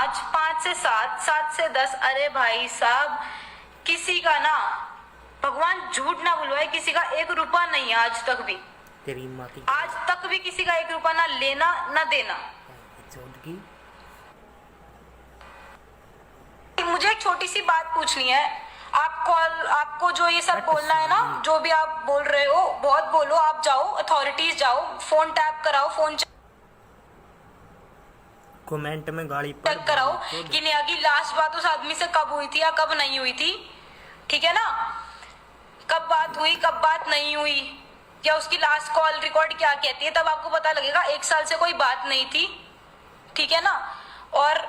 आज 5 से 7, 7 से 10। अरे भाई साहब, किसी का ना, भगवान झूठ ना बुलवाए, किसी का 1 रुपया नहीं है आज तक भी। तेरी माती आज तक भी किसी का 1 रुपया ना लेना ना देना। मुझे एक छोटी सी बात पूछनी है। आपको जो ये सब बोलना है ना, जो भी आप बोल रहे हो, बहुत बोलो। आप जाओ, अथॉरिटीज जाओ, फोन टैप कराओ, फोन कमेंट में गाड़ी चेक कराओ कि नेहा की लास्ट बात उस आदमी से कब हुई थी या कब नहीं हुई थी। ठीक है ना, कब बात हुई, कब बात नहीं हुई, क्या उसकी लास्ट कॉल रिकॉर्ड क्या कहती है, तब आपको पता लगेगा। 1 साल से कोई बात नहीं थी, ठीक है ना। और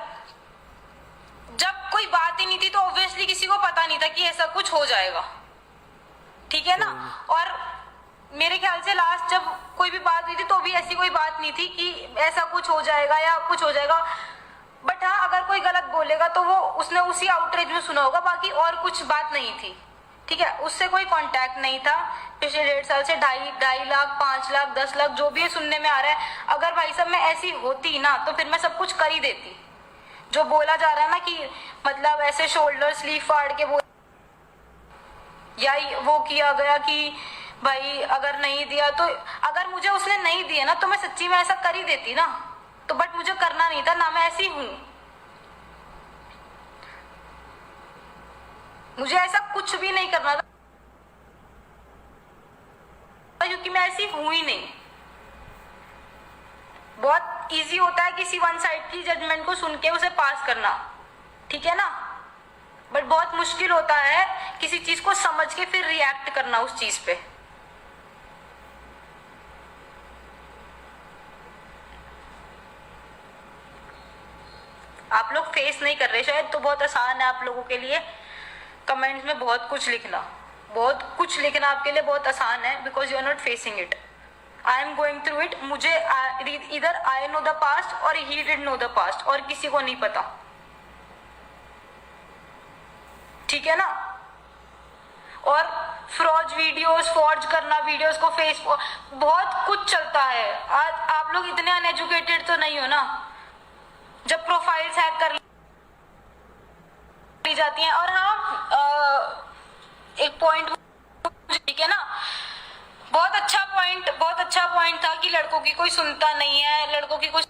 जब कोई बात ही नहीं थी तो ऑब्वियसली किसी को पता नहीं था कि ऐसा कुछ हो जाएगा, ठीक है ना। और मेरे ख्याल से लास्ट जब कोई भी बात हुई थी तो भी ऐसी कोई बात नहीं थी कि ऐसा कुछ हो जाएगा या कुछ हो जाएगा। बट हाँ, अगर कोई गलत बोलेगा तो वो उसने उसी आउटरीच में सुना होगा, बाकी और कुछ बात नहीं थी, ठीक है। उससे कोई कांटेक्ट नहीं था पिछले 1.5 साल से। 2.5 लाख, 5 लाख, 10 लाख, जो भी सुनने में आ रहा है। अगर भाई साहब मैं ऐसी होती ना तो फिर मैं सब कुछ कर ही देती। जो बोला जा रहा है ना कि मतलब ऐसे शोल्डर स्लीव फाड़ के वो या वो किया गया कि भाई अगर नहीं दिया तो, अगर मुझे उसने नहीं दिया ना तो मैं सच्ची में ऐसा कर ही देती ना। तो बट मुझे करना नहीं था ना, मैं ऐसी हूं। मुझे ऐसा कुछ भी नहीं करना था क्योंकि मैं ऐसी हूं ही नहीं। बहुत इजी होता है किसी वन साइड की जजमेंट को सुन के उसे पास करना, ठीक है ना। बट बहुत मुश्किल होता है किसी चीज को समझ के फिर रिएक्ट करना उस चीज पे। आप लोग फेस नहीं कर रहे शायद, तो बहुत आसान है आप लोगों के लिए कमेंट्स में बहुत कुछ लिखना। बहुत कुछ लिखना आपके लिए बहुत आसान है, because you are not facing it. I am going through it. मुझे इधर आई नो द पास्ट और he did know the past, और किसी को नहीं पता, ठीक है ना। और फ्रॉड वीडियोस, फॉर्ज करना वीडियोस को, फेसबुक, बहुत कुछ चलता है। आज आप लोग इतने अनएजुकेटेड तो नहीं हो ना। जब प्रोफाइल्स हैक कर ली जाती हैं। और हाँ, एक पॉइंट, ठीक है ना, बहुत अच्छा पॉइंट था कि लड़कों की कोई सुनता नहीं है, लड़कों की कोई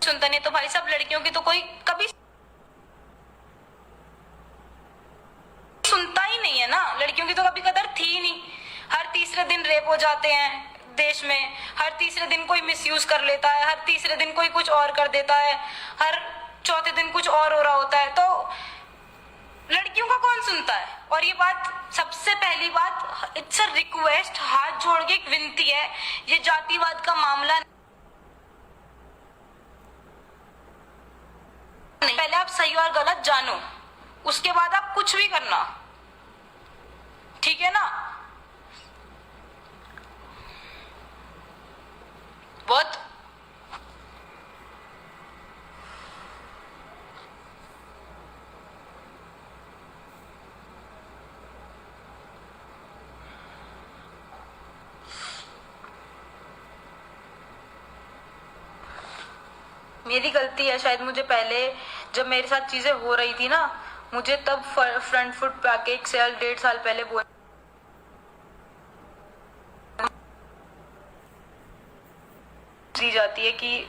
सुनता नहीं। तो भाई साहब, लड़कियों की तो कोई कभी सुनता ही नहीं है ना। लड़कियों की तो कभी कदर थी ही नहीं। हर तीसरे दिन रेप हो जाते हैं देश में, हर तीसरे दिन कोई मिसयूज कर लेता है, हर तीसरे दिन कोई कुछ और कर देता है, हर चौथे दिन कुछ और हो रहा होता है। तो लड़कियों का कौन सुनता है। और ये बात, सबसे पहली बात, इट्स अ रिक्वेस्ट, हाथ जोड़ के एक विनती है, ये जातिवाद का मामला नहीं। पहले आप सही और गलत जानो, उसके बाद आप कुछ भी करना, ठीक है ना। बहुत मेरी गलती है शायद। मुझे पहले जब मेरे साथ चीजें हो रही थी ना, मुझे तब फ्रंट फुट पे आके 1 साल 1.5 साल पहले बोल दी जाती है कि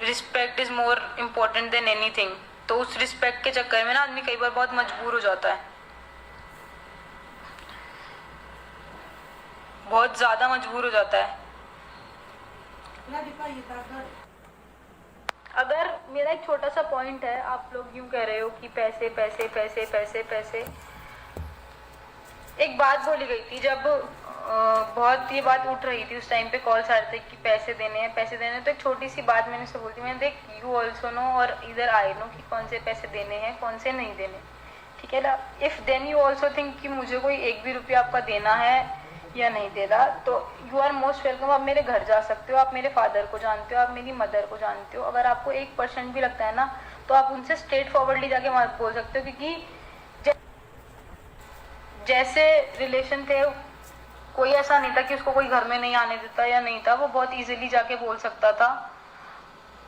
respect is more important than anything. तो उस रिस्पेक्ट के चक्कर में ना आदमी कई बार बहुत मजबूर हो जाता है, बहुत ज्यादा मजबूर हो जाता है। अगर मेरा एक छोटा सा पॉइंट है, आप लोग यूं कह रहे हो कि पैसे पैसे पैसे पैसे पैसे, एक बात बोली गई थी जब बहुत ये बात उठ रही थी, उस टाइम पे कॉल्स आ रहे थे कि पैसे देने हैं पैसे देने हैं। तो एक छोटी सी बात मैंने उससे बोलती, मैंने देख, यू ऑल्सो नो और इधर आई नो कि कौन से पैसे देने हैं कौन से नहीं देने, ठीक है ना। If then you also think कि मुझे कोई 1 भी रुपया आपका देना है या नहीं दे रहा, तो यू आर मोस्ट वेलकम। आप मेरे घर जा सकते हो, आप मेरे फादर को जानते हो, आप मेरी मदर को जानते हो। अगर आपको 1% भी लगता है ना, तो आप उनसे स्ट्रेट फॉरवर्डली जाके बोल सकते हो, क्योंकि जैसे रिलेशन थे, कोई ऐसा नहीं था कि उसको कोई घर में नहीं आने देता या नहीं था, वो बहुत इजीली जाके बोल सकता था,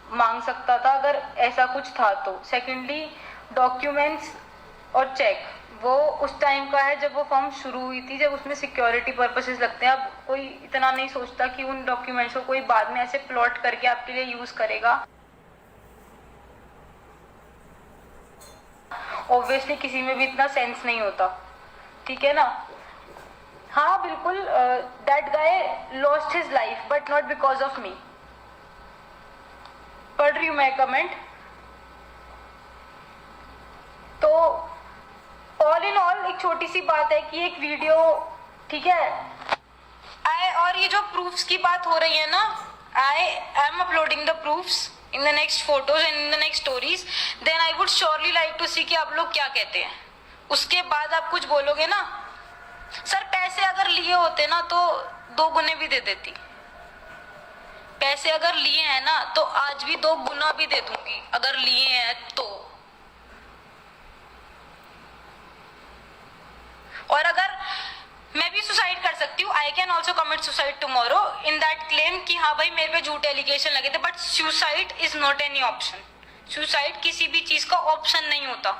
मांग सकता था अगर ऐसा कुछ था तो। सेकेंडली, डॉक्यूमेंट्स और चेक वो उस टाइम का है जब वो फॉर्म शुरू हुई थी, जब उसमें सिक्योरिटी पर्पसेस लगते हैं। अब कोई इतना नहीं सोचता कि उन डॉक्यूमेंट्स को कोई बाद में ऐसे प्लॉट करके आपके लिए यूज करेगा। ऑब्वियसली किसी में भी इतना सेंस नहीं होता, ठीक है ना। हाँ बिल्कुल, that guy lost his life but not because of me. पढ़ रही हूँ मैं कमेंट। तो ऑल इन ऑल एक छोटी सी बात है कि एक वीडियो, ठीक है, और ये जो प्रूफ्स की बात हो रही है ना, I am uploading the proofs in the next photos and in the next stories, then I would surely like to see कि आप लोग क्या कहते हैं। उसके बाद आप कुछ बोलोगे ना, सर पैसे अगर लिए होते ना तो 2 गुने भी दे देती। पैसे अगर लिए हैं ना तो आज भी 2 गुना भी दे दूंगी अगर लिए हैं तो। और अगर मैं भी सुसाइड कर सकती हूँ, I can also commit suicide tomorrow in that claim कि हाँ भाई मेरे पे झूठे एलिगेशन लगे थे, but suicide is not any option. Suicide किसी भी चीज का ऑप्शन नहीं होता।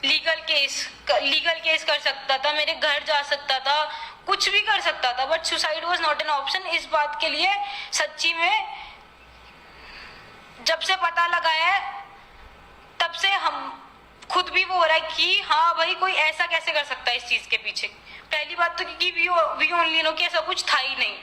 लीगल केस कर सकता था, मेरे घर जा सकता था, कुछ भी कर सकता था, but suicide was not an option. इस बात के लिए सच्ची में जब से पता लगा है तब से हम खुद भी वो हो रहा है कि हाँ भाई कोई ऐसा कैसे कर सकता है इस चीज के पीछे। पहली बात तो क्योंकि वी ओनली नो कि ऐसा कुछ था ही नहीं।